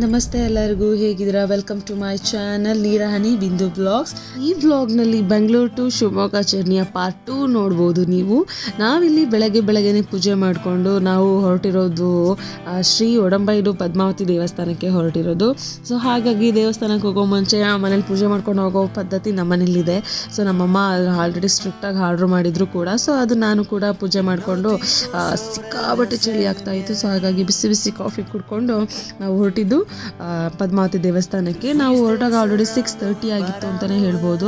ನಮಸ್ತೆ ಎಲ್ಲರಿಗೂ, ಹೇಗಿದ್ದೀರಾ? ವೆಲ್ಕಮ್ ಟು ಮೈ ಚಾನಲ್ ನೀರಹನಿ ಬಿಂದು ಬ್ಲಾಗ್ಸ್. ಈ ವ್ಲಾಗ್ನಲ್ಲಿ ಬೆಂಗಳೂರು ಟು ಶಿವಮೊಗ್ಗ ಜರ್ನಿಯ ಪಾರ್ಟ್ 2 ನೋಡ್ಬೋದು ನೀವು. ನಾವಿಲ್ಲಿ ಬೆಳಗ್ಗೆನೇ ಪೂಜೆ ಮಾಡಿಕೊಂಡು ನಾವು ಹೊರಟಿರೋದು ಶ್ರೀ ಒಡಂಬೈಲು ಪದ್ಮಾವತಿ ದೇವಸ್ಥಾನಕ್ಕೆ ಹೊರಟಿರೋದು. ಸೊ ಹಾಗಾಗಿ ದೇವಸ್ಥಾನಕ್ಕೆ ಹೋಗೋ ಮುಂಚೆ ಮನೇಲಿ ಪೂಜೆ ಮಾಡ್ಕೊಂಡು ಹೋಗೋ ಪದ್ಧತಿ ನಮ್ಮನೇಲಿದೆ. ಸೊ ನಮ್ಮಮ್ಮ ಆಲ್ರೆಡಿ ಸ್ಟ್ರಿಕ್ಟಾಗಿ ಆರ್ಡ್ರ್ ಮಾಡಿದ್ರು ಕೂಡ. ಸೊ ಅದು ನಾನು ಕೂಡ ಪೂಜೆ ಮಾಡಿಕೊಂಡು ಸಿಕ್ಕಾಬಟ್ಟೆ ಚಳಿ ಆಗ್ತಾ ಇತ್ತು. ಸೊ ಹಾಗಾಗಿ ಬಿಸಿ ಬಿಸಿ ಕಾಫಿ ಕುಡ್ಕೊಂಡು ನಾವು ಹೊರಟಿದ್ದು ಪದ್ಮಾವತಿ ದೇವಸ್ಥಾನಕ್ಕೆ. ನಾವು ಹೊರಟಾಗ ಆಲ್ರೆಡಿ 6:30 ಆಗಿತ್ತು ಅಂತಲೇ ಹೇಳ್ಬೋದು.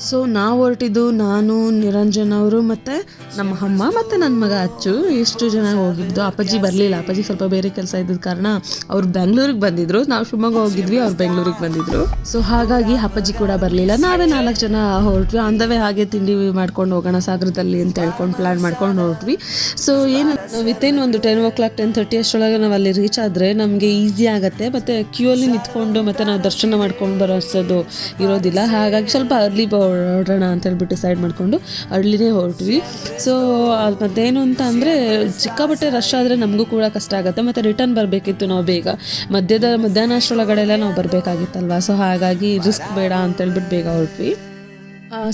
ಸೊ ನಾವು ಹೊರಟಿದ್ದು ನಾನು, ನಿರಂಜನ್ ಅವರು ಮತ್ತು ನಮ್ಮ ಅಮ್ಮ ಮತ್ತು ನನ್ನ ಮಗ ಅಚ್ಚು, ಎಷ್ಟು ಜನ ಹೋಗಿದ್ದು. ಅಪ್ಪಾಜಿ ಬರಲಿಲ್ಲ. ಅಪ್ಪಾಜಿ ಸ್ವಲ್ಪ ಬೇರೆ ಕೆಲಸ ಇದ್ದ ಕಾರಣ ಅವ್ರು ಬೆಂಗಳೂರಿಗೆ ಬಂದಿದ್ರು. ನಾವು ಶಿವಮೊಗ್ಗ ಹೋಗಿದ್ವಿ, ಅವ್ರು ಬೆಂಗಳೂರಿಗೆ ಬಂದಿದ್ರು. ಸೊ ಹಾಗಾಗಿ ಅಪ್ಪಾಜಿ ಕೂಡ ಬರಲಿಲ್ಲ. ನಾವೇ 4 ಜನ ಹೊರಟ್ವಿ. ಅಂದವೇ ಹಾಗೆ ತಿಂಡಿ ಮಾಡ್ಕೊಂಡು ಹೋಗೋಣ ಸಾಗರದಲ್ಲಿ ಅಂತ ಹೇಳ್ಕೊಂಡು ಪ್ಲ್ಯಾನ್ ಮಾಡ್ಕೊಂಡು ಹೊರಟ್ವಿ. ಸೊ ಏನು ವಿತಿನ್ ಒಂದು 10 o'clock 10:30 ಅಷ್ಟರೊಳಗೆ ನಾವು ಅಲ್ಲಿ ರೀಚ್ ಆದರೆ ನಮಗೆ ಈಸಿ ಆಗುತ್ತೆ. ಮತ್ತು ಕ್ಯೂ ಅಲ್ಲಿ ನಿಂತ್ಕೊಂಡು ಮತ್ತು ನಾವು ದರ್ಶನ ಮಾಡ್ಕೊಂಡು ಬರೋದು ಇರೋದಿಲ್ಲ. ಹಾಗಾಗಿ ಸ್ವಲ್ಪ ಅರ್ಲಿ ಹೊರಡೋಣ ಅಂತ ಹೇಳ್ಬಿಟ್ಟು ಡಿಸೈಡ್ ಮಾಡಿಕೊಂಡು ಅರ್ಲಿನೇ ಹೊರಟ್ವಿ. ಸೊ ಮತ್ತೇನು ಅಂತ ಅಂದರೆ ಸಿಕ್ಕಾಪಟ್ಟೆ ರಶ್ ಆದರೆ ನಮಗೂ ಕೂಡ ಕಷ್ಟ ಆಗುತ್ತೆ. ಮತ್ತು ರಿಟರ್ನ್ ಬರಬೇಕಿತ್ತು ನಾವು ಬೇಗ. ಮಧ್ಯಾಹ್ನ ಅಷ್ಟರೊಳಗಡೆ ಎಲ್ಲ ನಾವು ಬರಬೇಕಾಗಿತ್ತಲ್ವ. ಸೊ ಹಾಗಾಗಿ ರಿಸ್ಕ್ ಬೇಡ ಅಂತೇಳ್ಬಿಟ್ಟು ಬೇಗ ಹೊರಟ್ವಿ.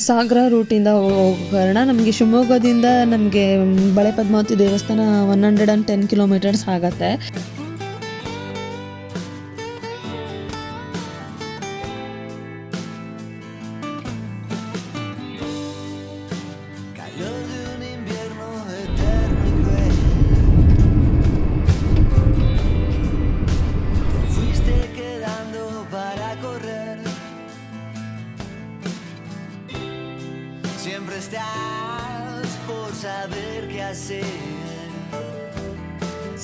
ಸಾಗರ ರೂಟಿಂದ ಹೋಗೋ ಕಾರಣ ನಮಗೆ ಶಿವಮೊಗ್ಗದಿಂದ ನಮಗೆ ಬಳೆ ಪದ್ಮಾವತಿ ದೇವಸ್ಥಾನ 110 kilometers ಆಗುತ್ತೆ. Siempre estás por saber qué hacer.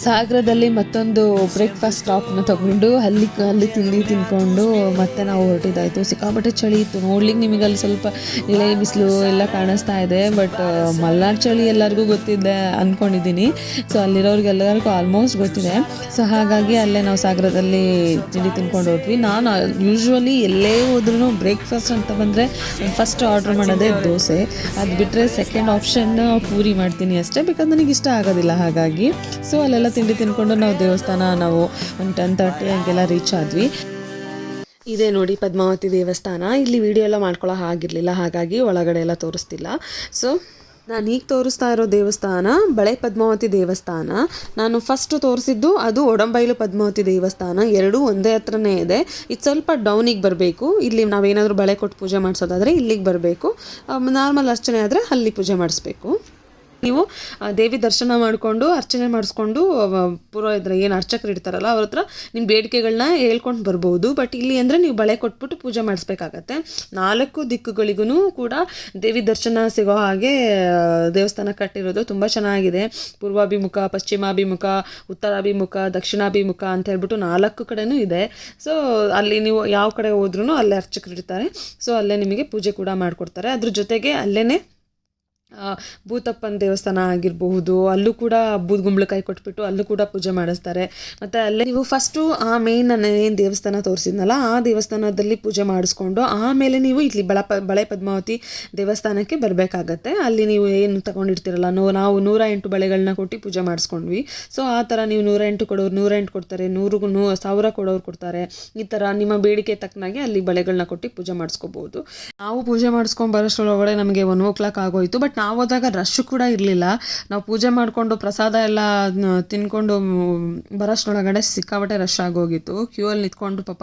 ಸಾಗರದಲ್ಲಿ ಮತ್ತೊಂದು ಬ್ರೇಕ್ಫಾಸ್ಟ್ ಸ್ಟಾಪ್ನ ತಗೊಂಡು ಅಲ್ಲಿ ತಿಂಡಿ ತಿನ್ಕೊಂಡು ಮತ್ತೆ ನಾವು ಹೊರಟಿದ್ದಾಯಿತು. ಸಿಕ್ಕಾಪಟ್ಟೆ ಚಳಿ ಇತ್ತು ನೋಡ್ಲಿಕ್ಕೆ. ನಿಮಗೆ ಅಲ್ಲಿ ಸ್ವಲ್ಪ ಇಳೆ ಬಿಸಿಲು ಎಲ್ಲ ಕಾಣಿಸ್ತಾ ಇದೆ. ಬಟ್ ಮಲ್ನಾಡು ಚಳಿ ಎಲ್ಲರಿಗೂ ಗೊತ್ತಿದೆ ಅಂದ್ಕೊಂಡಿದ್ದೀನಿ. ಸೊ ಅಲ್ಲಿರೋರಿಗೆಲ್ಲರಿಗೂ ಆಲ್ಮೋಸ್ಟ್ ಗೊತ್ತಿದೆ. ಸೊ ಹಾಗಾಗಿ ಅಲ್ಲೇ ನಾವು ಸಾಗರದಲ್ಲಿ ತಿಂಡಿ ತಿನ್ಕೊಂಡು ಹೋದ್ವಿ. ನಾನು ಯೂಶ್ವಲಿ ಎಲ್ಲೇ ಹೋದ್ರೂ ಬ್ರೇಕ್ಫಾಸ್ಟ್ ಅಂತ ಬಂದರೆ ಫಸ್ಟ್ ಆರ್ಡ್ರ್ ಮಾಡೋದೇ ದೋಸೆ. ಅದು ಬಿಟ್ಟರೆ ಸೆಕೆಂಡ್ ಆಪ್ಷನ್ ಪೂರಿ ಮಾಡ್ತೀನಿ ಅಷ್ಟೇ, ಬಿಕಾಸ್ ನನಗೆ ಇಷ್ಟ ಆಗೋದಿಲ್ಲ. ಹಾಗಾಗಿ ಸೊ ಅಲ್ಲೆಲ್ಲ ತಿಂಡಿ ತಿನ್ಕೊಂಡು ನಾವು ನಾವು ಒಂದು 10:30 ಹಂಗೆಲ್ಲ ರೀಚ್ ಆದ್ವಿ. ಇದೇ ನೋಡಿ ಪದ್ಮಾವತಿ ದೇವಸ್ಥಾನ. ಇಲ್ಲಿ ವಿಡಿಯೋ ಎಲ್ಲ ಮಾಡ್ಕೊಳ್ಳೋ ಆಗಿರಲಿಲ್ಲ, ಹಾಗಾಗಿ ಒಳಗಡೆ ಎಲ್ಲ ತೋರಿಸ್ತಿಲ್ಲ. ಸೊ ನಾನು ಈಗ ತೋರಿಸ್ತಾ ಇರೋ ದೇವಸ್ಥಾನ ಬಳೆ ಪದ್ಮಾವತಿ ದೇವಸ್ಥಾನ. ನಾನು ಫಸ್ಟ್ ತೋರಿಸಿದ್ದು ಅದು ಒಡಂಬೈಲು ಪದ್ಮಾವತಿ ದೇವಸ್ಥಾನ. ಎರಡೂ ಒಂದೇ ಹತ್ರನೇ ಇದೆ. ಇದು ಸ್ವಲ್ಪ ಡೌನಿಗೆ ಬರಬೇಕು. ಇಲ್ಲಿ ನಾವೇನಾದರೂ ಬಳೆ ಕೊಟ್ಟು ಪೂಜೆ ಮಾಡಿಸೋದಾದರೆ ಇಲ್ಲಿಗೆ ಬರಬೇಕು. ನಾರ್ಮಲ್ ಅರ್ಚನೆ ಆದರೆ ಅಲ್ಲಿ ಪೂಜೆ ಮಾಡಿಸ್ಬೇಕು. ನೀವು ದೇವಿ ದರ್ಶನ ಮಾಡಿಕೊಂಡು ಅರ್ಚನೆ ಮಾಡಿಸ್ಕೊಂಡು ಪುರೋಹಿತರ ಏನು ಅರ್ಚಕರು ಇರ್ತಾರಲ್ಲ ಅವ್ರ ಹತ್ರ ನಿಮ್ಮ ಬೇಡಿಕೆಗಳನ್ನ ಹೇಳ್ಕೊಂಡು ಬರ್ಬೋದು. ಬಟ್ ಇಲ್ಲಿ ಅಂದರೆ ನೀವು ಬಳೆ ಕೊಟ್ಬಿಟ್ಟು ಪೂಜೆ ಮಾಡಿಸ್ಬೇಕಾಗತ್ತೆ. 4 ದಿಕ್ಕುಗಳಿಗೂ ಕೂಡ ದೇವಿ ದರ್ಶನ ಸಿಗೋ ಹಾಗೆ ದೇವಸ್ಥಾನ ಕಟ್ಟಿರೋದು ತುಂಬ ಚೆನ್ನಾಗಿದೆ. ಪೂರ್ವಾಭಿಮುಖ, ಪಶ್ಚಿಮಾಭಿಮುಖ, ಉತ್ತರಾಭಿಮುಖ, ದಕ್ಷಿಣಾಭಿಮುಖ ಅಂತ ಹೇಳ್ಬಿಟ್ಟು 4 ಕಡೆನೂ ಇದೆ. ಸೊ ಅಲ್ಲಿ ನೀವು ಯಾವ ಕಡೆ ಹೋದ್ರೂ ಅಲ್ಲೇ ಅರ್ಚಕರು ಇರ್ತಾರೆ. ಸೊ ಅಲ್ಲೇ ನಿಮಗೆ ಪೂಜೆ ಕೂಡ ಮಾಡಿಕೊಡ್ತಾರೆ. ಅದ್ರ ಜೊತೆಗೆ ಅಲ್ಲೇ ಭೂತಪ್ಪನ ದೇವಸ್ಥಾನ ಆಗಿರಬಹುದು, ಅಲ್ಲೂ ಕೂಡ ಬೂದ್ಗುಂಬಳಕಾಯಿ ಕೊಟ್ಬಿಟ್ಟು ಅಲ್ಲೂ ಕೂಡ ಪೂಜೆ ಮಾಡಿಸ್ತಾರೆ. ಮತ್ತು ಅಲ್ಲೇ ನೀವು ಫಸ್ಟು ಆ ಮೇನ್ ನಾನು ಏನು ದೇವಸ್ಥಾನ ತೋರಿಸಿದ್ನಲ್ಲ ಆ ದೇವಸ್ಥಾನದಲ್ಲಿ ಪೂಜೆ ಮಾಡಿಸ್ಕೊಂಡು ಆಮೇಲೆ ನೀವು ಇಲ್ಲಿ ಬಳೆ ಪದ್ಮಾವತಿ ದೇವಸ್ಥಾನಕ್ಕೆ ಬರಬೇಕಾಗತ್ತೆ. ಅಲ್ಲಿ ನೀವು ಏನು ತೊಗೊಂಡಿರ್ತೀರಲ್ಲ, ನಾವು 108 ಬಳೆಗಳನ್ನ ಕೊಟ್ಟು ಪೂಜೆ ಮಾಡಿಸ್ಕೊಂಡ್ವಿ. ಸೊ ಆ ಥರ ನೀವು 108 ಕೊಡೋರು 108 ಕೊಡ್ತಾರೆ, 100 ಕೊಡೋರು ಕೊಡ್ತಾರೆ. ಈ ಥರ ನಿಮ್ಮ ಬೇಡಿಕೆ ತಕ್ಕನಾಗೆ ಅಲ್ಲಿ ಬಳೆಗಳನ್ನ ಕೊಟ್ಟು ಪೂಜೆ ಮಾಡಿಸ್ಕೋಬೋದು. ನಾವು ಪೂಜೆ ಮಾಡಿಸ್ಕೊಂಡು ಬರೋಷ್ಟರೊಳಗಡೆ ನಮಗೆ 1 o'clock ಆಗೋಯಿತು. ಬಟ್ ನಾವು ಹೋದಾಗ ರಶ್ ಕೂಡ ಇರಲಿಲ್ಲ. ನಾವು ಪೂಜೆ ಮಾಡಿಕೊಂಡು ಪ್ರಸಾದ ಎಲ್ಲ ತಿನ್ಕೊಂಡು ಬರೋಷ್ಟರೊಳಗಡೆ ಸಿಕ್ಕಾಬಟ್ಟೆ ರಶ್ ಆಗೋಗಿತ್ತು. ಕ್ಯೂ ಅಲ್ಲಿ ನಿಂತ್ಕೊಂಡು ಪಾಪ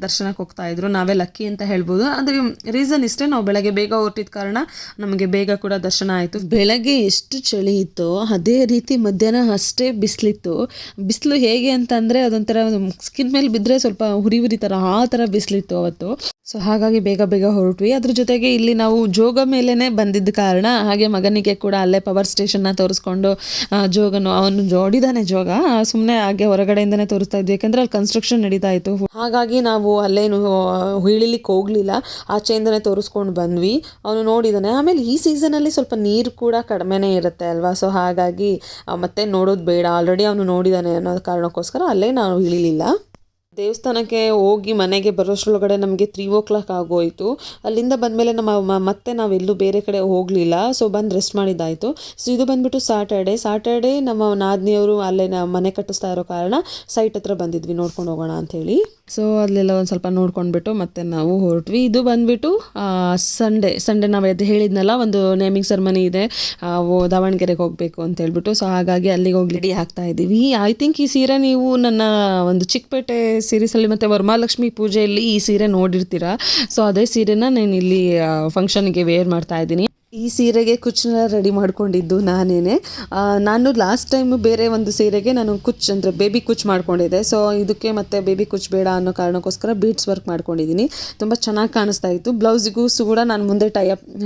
ದರ್ಶನಕ್ಕೆ ಹೋಗ್ತಾ ಇದ್ರು. ನಾವೇ ಲಕ್ಕಿ ಅಂತ ಹೇಳ್ಬೋದು. ಅದ್ರ ರೀಸನ್ ಇಷ್ಟೇ, ನಾವು ಬೆಳಗ್ಗೆ ಬೇಗ ಹೊರಟಿದ ಕಾರಣ ನಮಗೆ ಬೇಗ ಕೂಡ ದರ್ಶನ ಆಯಿತು. ಬೆಳಗ್ಗೆ ಎಷ್ಟು ಚಳಿ ಇತ್ತು ಅದೇ ರೀತಿ ಮಧ್ಯಾಹ್ನ ಅಷ್ಟೇ ಬಿಸಿಲಿತ್ತು. ಬಿಸಿಲು ಹೇಗೆ ಅಂತಂದರೆ ಅದೊಂಥರ ಸ್ಕಿನ್ ಮೇಲೆ ಬಿದ್ದರೆ ಸ್ವಲ್ಪ ಹುರಿ ಥರ ಆ ಥರ ಬಿಸಿಲಿತ್ತು ಅವತ್ತು. ಸೊ ಹಾಗಾಗಿ ಬೇಗ ಹೊರಟ್ವಿ. ಅದ್ರ ಜೊತೆಗೆ ಇಲ್ಲಿ ನಾವು ಜೋಗ ಮೇಲೇ ಬಂದಿದ್ದ ಕಾರಣ ಹಾಗೆ ಮಗನಿಗೆ ಕೂಡ ಅಲ್ಲೇ ಪವರ್ ಸ್ಟೇಷನ್ನ ತೋರಿಸ್ಕೊಂಡು ಅವನು ನೋಡಿದಾನೆ ಜೋಗ. ಸುಮ್ಮನೆ ಹಾಗೆ ಹೊರಗಡೆಯಿಂದನೇ ತೋರಿಸ್ತಾ ಇದ್ವಿ, ಯಾಕೆಂದರೆ ಅಲ್ಲಿ ಕನ್ಸ್ಟ್ರಕ್ಷನ್ ನಡೀತಾ ಇತ್ತು. ಹಾಗಾಗಿ ನಾವು ಅಲ್ಲೇನು ಇಳಿಲಿಕ್ಕೆ ಹೋಗಲಿಲ್ಲ, ಆಚೆಯಿಂದನೇ ತೋರಿಸ್ಕೊಂಡು ಬಂದ್ವಿ. ಅವನು ನೋಡಿದ್ದಾನೆ. ಆಮೇಲೆ ಈ ಸೀಸನಲ್ಲಿ ಸ್ವಲ್ಪ ನೀರು ಕೂಡ ಕಡಿಮೆನೇ ಇರುತ್ತೆ ಅಲ್ವಾ. ಸೊ ಹಾಗಾಗಿ ಮತ್ತೆ ನೋಡೋದು ಬೇಡ, ಆಲ್ರೆಡಿ ಅವನು ನೋಡಿದ್ದಾನೆ ಅನ್ನೋ ಕಾರಣಕ್ಕೋಸ್ಕರ ಅಲ್ಲೇ ನಾವು ಇಳಿಲಿಲ್ಲ. ದೇವಸ್ಥಾನಕ್ಕೆ ಹೋಗಿ ಮನೆಗೆ ಬರೋಷ್ಟರೊಳಗಡೆ ನಮಗೆ 3 ಆಗೋಯಿತು. ಅಲ್ಲಿಂದ ಬಂದಮೇಲೆ ಮತ್ತೆ ನಾವೆಲ್ಲೂ ಬೇರೆ ಕಡೆ ಹೋಗಲಿಲ್ಲ. ಸೊ ಬಂದು ರೆಸ್ಟ್ ಮಾಡಿದ್ದಾಯಿತು. ಸೊ ಇದು ಬಂದುಬಿಟ್ಟು ಸ್ಯಾಟರ್ಡೇ ನಮ್ಮ ನಾದಿನಿಯವರು ಅಲ್ಲೇ ಮನೆ ಕಟ್ಟಿಸ್ತಾ ಇರೋ ಕಾರಣ ಸೈಟ್ ಹತ್ರ ಬಂದಿದ್ವಿ ನೋಡ್ಕೊಂಡು ಹೋಗೋಣ ಅಂಥೇಳಿ. ಸೊ ಅಲ್ಲೆಲ್ಲ ಒಂದು ಸ್ವಲ್ಪ ನೋಡ್ಕೊಂಡ್ಬಿಟ್ಟು ಮತ್ತೆ ನಾವು ಹೊರಟ್ವಿ. ಇದು ಬಂದುಬಿಟ್ಟು ಸಂಡೇ ನಾವು ಎದ್ದು ಹೇಳಿದ್ನಲ್ಲ, ಒಂದು ನೇಮಿಂಗ್ ಸೆರೆಮನಿ ಇದೆ, ದಾವಣಗೆರೆಗೆ ಹೋಗಬೇಕು ಅಂತ ಹೇಳ್ಬಿಟ್ಟು. ಸೊ ಹಾಗಾಗಿ ಅಲ್ಲಿಗೆ ಹೋಗಿ ರೆಡಿ ಆಗ್ತಾ ಇದ್ದೀವಿ. ಐ ಥಿಂಕ್ ಈ ಸೀರೆ ನೀವು ನನ್ನ ಒಂದು ಚಿಕ್ಕಪೇಟೆ ಸೀರೀಸಲ್ಲಿ ಮತ್ತು ವರಮಹಾಲಕ್ಷ್ಮಿ ಪೂಜೆಯಲ್ಲಿ ಈ ಸೀರೆ ನೋಡಿರ್ತೀರಾ. ಸೊ ಅದೇ ಸೀರೆನ ನಾನು ಇಲ್ಲಿ ಫಂಕ್ಷನ್ಗೆ ವೇರ್ ಮಾಡ್ತಾ ಇದ್ದೀನಿ. ಈ ಸೀರೆಗೆ ಕುಚ್ಚನ್ನ ರೆಡಿ ಮಾಡ್ಕೊಂಡಿದ್ದು ನಾನೇನೆ. ನಾನು ಲಾಸ್ಟ್ ಟೈಮು ಬೇರೆ ಒಂದು ಸೀರೆಗೆ ನಾನು ಅಂದರೆ ಬೇಬಿ ಕುಚ್ಚು ಮಾಡ್ಕೊಂಡಿದ್ದೆ. ಸೊ ಇದಕ್ಕೆ ಮತ್ತೆ ಬೇಬಿ ಕುಚ್ಚು ಬೇಡ ಅನ್ನೋ ಕಾರಣಕ್ಕೋಸ್ಕರ ಬೀಡ್ಸ್ ವರ್ಕ್ ಮಾಡ್ಕೊಂಡಿದ್ದೀನಿ. ತುಂಬ ಚೆನ್ನಾಗಿ ಕಾಣಿಸ್ತಾ ಇತ್ತು. ಬ್ಲೌಸಿಗೂ ಕೂಡ ನಾನು ಮುಂದೆ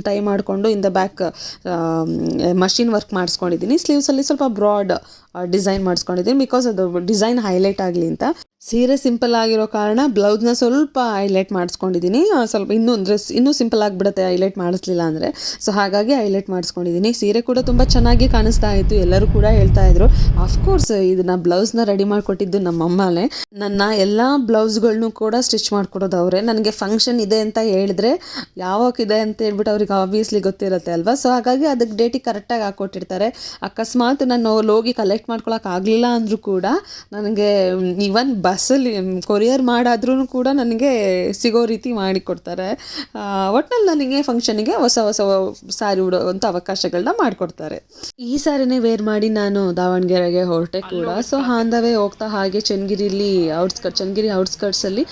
ಟೈ ಮಾಡಿಕೊಂಡು in the back machine work ಮಾಡಿಸ್ಕೊಂಡಿದ್ದೀನಿ. ಸ್ಲೀವ್ಸಲ್ಲಿ ಸ್ವಲ್ಪ ಬ್ರಾಡ್ ಡಿಸೈನ್ ಮಾಡಿಸ್ಕೊಂಡಿದ್ದೀನಿ, ಬಿಕಾಸ್ ಅದು ಡಿಸೈನ್ ಹೈಲೈಟ್ ಆಗಲಿ ಅಂತ. ಸೀರೆ ಸಿಂಪಲ್ ಆಗಿರೋ ಕಾರಣ ಬ್ಲೌಸ್ನ ಸ್ವಲ್ಪ ಹೈಲೈಟ್ ಮಾಡಿಸ್ಕೊಂಡಿದ್ದೀನಿ. ಸ್ವಲ್ಪ ಇನ್ನೂ ಸಿಂಪಲ್ ಆಗಿಬಿಡುತ್ತೆ ಹೈಲೈಟ್ ಮಾಡಿಸ್ಲಿಲ್ಲ ಅಂದರೆ. ಸೊ ಹಾಗಾಗಿ ಹೈಲೈಟ್ ಮಾಡಿಸ್ಕೊಂಡಿದ್ದೀನಿ. ಸೀರೆ ಕೂಡ ತುಂಬ ಚೆನ್ನಾಗಿ ಕಾಣಿಸ್ತಾ ಇತ್ತು. ಎಲ್ಲರೂ ಕೂಡ ಹೇಳ್ತಾ ಇದ್ರು. ಆಫ್ಕೋರ್ಸ್ ಇದನ್ನ ಬ್ಲೌಸ್ನ ರೆಡಿ ಮಾಡಿಕೊಟ್ಟಿದ್ದು ನಮ್ಮಮ್ಮನೇ. ನನ್ನ ಎಲ್ಲ ಬ್ಲೌಸ್ಗಳನ್ನೂ ಕೂಡ ಸ್ಟಿಚ್ ಮಾಡಿಕೊಡೋದು ಅವರೇ. ನನಗೆ ಫಂಕ್ಷನ್ ಇದೆ ಅಂತ ಹೇಳಿದ್ರೆ ಯಾವಾಗಿದೆ ಅಂತ ಹೇಳ್ಬಿಟ್ಟು ಅವ್ರಿಗೆ ಆಬ್ವಿಯಸ್ಲಿ ಗೊತ್ತಿರುತ್ತೆ ಅಲ್ವಾ. ಸೊ ಹಾಗಾಗಿ ಅದಕ್ಕೆ ಡೇಟಿಗೆ ಕರೆಕ್ಟಾಗಿ ಹಾಕ್ಕೊಟ್ಟಿರ್ತಾರೆ. ಅಕಸ್ಮಾತ್ ನಾನು ಹೋಗಿ ಕಲೆಕ್ಟ್ ಮಾಡ್ಕೊಳಕ್ಕಾಗಲಿಲ್ಲ ಅಂದರೂ ಕೂಡ ನನಗೆ ಈವನ್ ಬಸ್ಸಲ್ಲಿ ಕೊರಿಯರ್ ಮಾಡಾದ್ರೂ ಕೂಡ ನನಗೆ ಸಿಗೋ ರೀತಿ ಮಾಡಿಕೊಡ್ತಾರೆ. ಒಟ್ಟಿನಲ್ಲಿ ನನಗೆ ಫಂಕ್ಷನಿಗೆ ಹೊಸ ಸ್ಯಾರಿ ಉಡೋವಂಥ ಅವಕಾಶಗಳನ್ನ ಮಾಡಿಕೊಡ್ತಾರೆ. ಈ ಸ್ಯಾರಿನೇ ವೇರ್ ಮಾಡಿ ನಾನು ದಾವಣಗೆರೆಗೆ ಹೊರಟೆ ಕೂಡ. ಸೊ ಆನ್ ದ ವೇ ಹೋಗ್ತಾ ಹಾಗೆ ಚನ್ನಗಿರಿ ಔಟ್ಸ್ಕರ್ಟ್ಸಲ್ಲಿ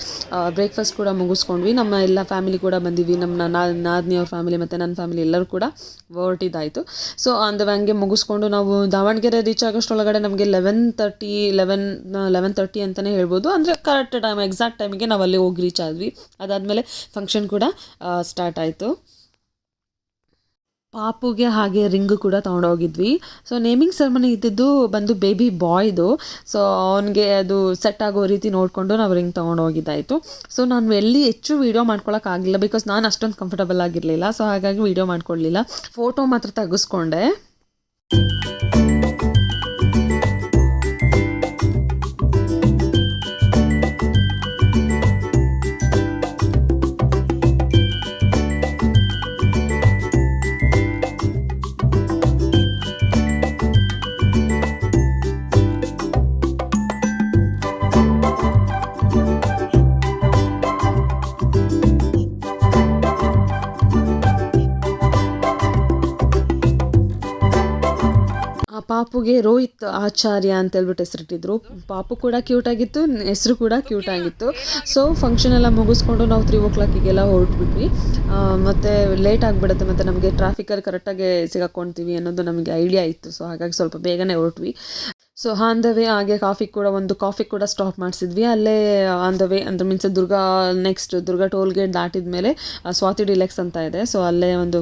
ಬ್ರೇಕ್ಫಾಸ್ಟ್ ಕೂಡ ಮುಗಿಸ್ಕೊಂಡ್ವಿ. ನಮ್ಮ ಎಲ್ಲ ಫ್ಯಾಮಿಲಿ ಕೂಡ ಬಂದಿವಿ. ನಮ್ಮ ನಾದಿನಿಯವ್ರ ಫ್ಯಾಮಿಲಿ ಮತ್ತು ನನ್ನ ಫ್ಯಾಮಿಲಿ ಎಲ್ಲರೂ ಕೂಡ ಹೊರಟಿದ್ದಾಯಿತು. ಸೊ ಆನ್ ದ ವೇ ಹಂಗೆ ಮುಗಿಸ್ಕೊಂಡು ನಾವು ದಾವಣಗೆರೆ ರೀಚ್ ಆಗೋಷ್ಟೊಳಗಡೆ ನಮಗೆ 11:30 ಅಂತಲೇ ಹೇಳ್ಬೋದು. ಅಂದರೆ ಕರೆಕ್ಟ್ ಟೈಮ್, ಎಕ್ಸಾಕ್ಟ್ ಟೈಮಿಗೆ ನಾವು ಅಲ್ಲಿ ಹೋಗಿ ರೀಚ್ ಆದ್ವಿ. ಅದಾದಮೇಲೆ ಫಂಕ್ಷನ್ ಕೂಡ ಸ್ಟಾರ್ಟ್ ಆಯಿತು. ಪಾಪುಗೆ ಹಾಗೆ ರಿಂಗು ಕೂಡ ತೊಗೊಂಡೋಗಿದ್ವಿ. ಸೊ ನೇಮಿಂಗ್ ಸೆರೆಮನಿ ಇದ್ದಿದ್ದು ಬಂದು ಬೇಬಿ ಬಾಯ್ದು. ಸೊ ಅವನಿಗೆ ಅದು ಸೆಟ್ ಆಗೋ ರೀತಿ ನೋಡಿಕೊಂಡು ನಾವು ರಿಂಗ್ ತೊಗೊಂಡೋಗಿದ್ದಾಯಿತು. ಸೊ ನಾನು ಎಲ್ಲಿ ಹೆಚ್ಚು ವೀಡಿಯೋ ಮಾಡ್ಕೊಳಕ್ಕಾಗಲಿಲ್ಲ, ಬಿಕಾಸ್ ನಾನು ಅಷ್ಟೊಂದು ಕಂಫರ್ಟಬಲ್ ಆಗಿರಲಿಲ್ಲ. ಸೊ ಹಾಗಾಗಿ ವೀಡಿಯೋ ಮಾಡ್ಕೊಳ್ಳಲಿಲ್ಲ. ಫೋಟೋ ಮಾತ್ರ ತೆಗೆಸ್ಕೊಂಡೆ. ಪಾಪುಗೆ ರೋಹಿತ್ ಆಚಾರ್ಯ ಅಂತೇಳ್ಬಿಟ್ಟು ಹೆಸರಿಟ್ಟಿದ್ರು. ಪಾಪು ಕೂಡ ಕ್ಯೂಟ್ ಆಗಿತ್ತು, ಹೆಸರು ಕೂಡ ಕ್ಯೂಟ್ ಆಗಿತ್ತು. ಸೊ ಫಂಕ್ಷನ್ ಎಲ್ಲ ಮುಗಿಸ್ಕೊಂಡು ನಾವು 3 ಹೊರಟ್ಬಿಟ್ವಿ. ಮತ್ತು ಲೇಟ್ ಆಗಿಬಿಡುತ್ತೆ, ಮತ್ತು ನಮಗೆ ಟ್ರಾಫಿಕಲ್ಲಿ ಕರೆಕ್ಟಾಗಿ ಸಿಗಾಕೊಳ್ತೀವಿ ಅನ್ನೋದು ನಮಗೆ ಐಡಿಯಾ ಇತ್ತು. ಸೊ ಹಾಗಾಗಿ ಸ್ವಲ್ಪ ಬೇಗನೆ ಹೊರಟ್ವಿ. ಸೊ ಆನ್ ದ ವೇ ಹಾಗೆ ಕಾಫಿ ಕೂಡ ಸ್ಟಾಪ್ ಮಾಡಿಸಿದ್ವಿ. ಅಲ್ಲೇ ಆನ್ ದ ವೇ ಅಂದರೆ ಮೀನ್ಸ್ ದುರ್ಗಾ ಟೋಲ್ ಗೇಟ್ ದಾಟಿದ ಮೇಲೆ ಸ್ವಾತಿ ಡಿಲೆಕ್ಸ್ ಅಂತ ಇದೆ. ಸೊ ಅಲ್ಲೇ ಒಂದು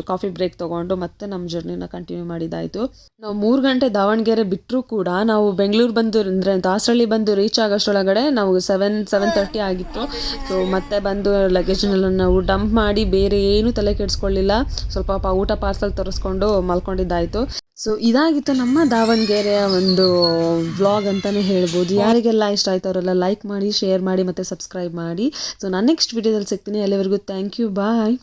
ಕಾಫಿ ಬ್ರೇಕ್ ತೊಗೊಂಡು ಮತ್ತೆ ನಮ್ಮ ಜರ್ನಿನ ಕಂಟಿನ್ಯೂ ಮಾಡಿದ್ದಾಯಿತು. ನಾವು 3 ಗಂಟೆ ದಾವಣಗೆರೆ ಬಿಟ್ಟರೂ ಕೂಡ ನಾವು ಬೆಂಗಳೂರು ಬಂದು ಅಂದರೆ ದಾಸರಳ್ಳಿ ಬಂದು ರೀಚ್ ಆಗೋಷ್ಟೊಳಗಡೆ ನಾವು 7:30 ಆಗಿತ್ತು. ಸೊ ಮತ್ತೆ ಬಂದು ಲಗೇಜ್ನೆಲ್ಲ ನಾವು ಡಂಪ್ ಮಾಡಿ ಬೇರೆ ಏನೂ ತಲೆ ಕೆಡಿಸ್ಕೊಳ್ಳಿಲ್ಲ. ಸ್ವಲ್ಪ ಊಟ ಪಾರ್ಸಲ್ ತರಿಸ್ಕೊಂಡು ಮಲ್ಕೊಂಡಿದ್ದಾಯಿತು. ಸೊ ಇದಾಗಿತ್ತು ನಮ್ಮ ದಾವಣಗೆರೆಯ ಒಂದು ವ್ಲಾಗ್ ಅಂತಲೇ ಹೇಳ್ಬೋದು. ಯಾರಿಗೆಲ್ಲ ಇಷ್ಟ ಆಯಿತು ಅವರೆಲ್ಲ ಲೈಕ್ ಮಾಡಿ, ಶೇರ್ ಮಾಡಿ ಮತ್ತು ಸಬ್ಸ್ಕ್ರೈಬ್ ಮಾಡಿ. ಸೊ ನಾನು ನೆಕ್ಸ್ಟ್ ವಿಡಿಯೋದಲ್ಲಿ ಸಿಗ್ತೀನಿ. ಅಲ್ಲಿವರೆಗೂ ಥ್ಯಾಂಕ್ ಯು, ಬಾಯ್.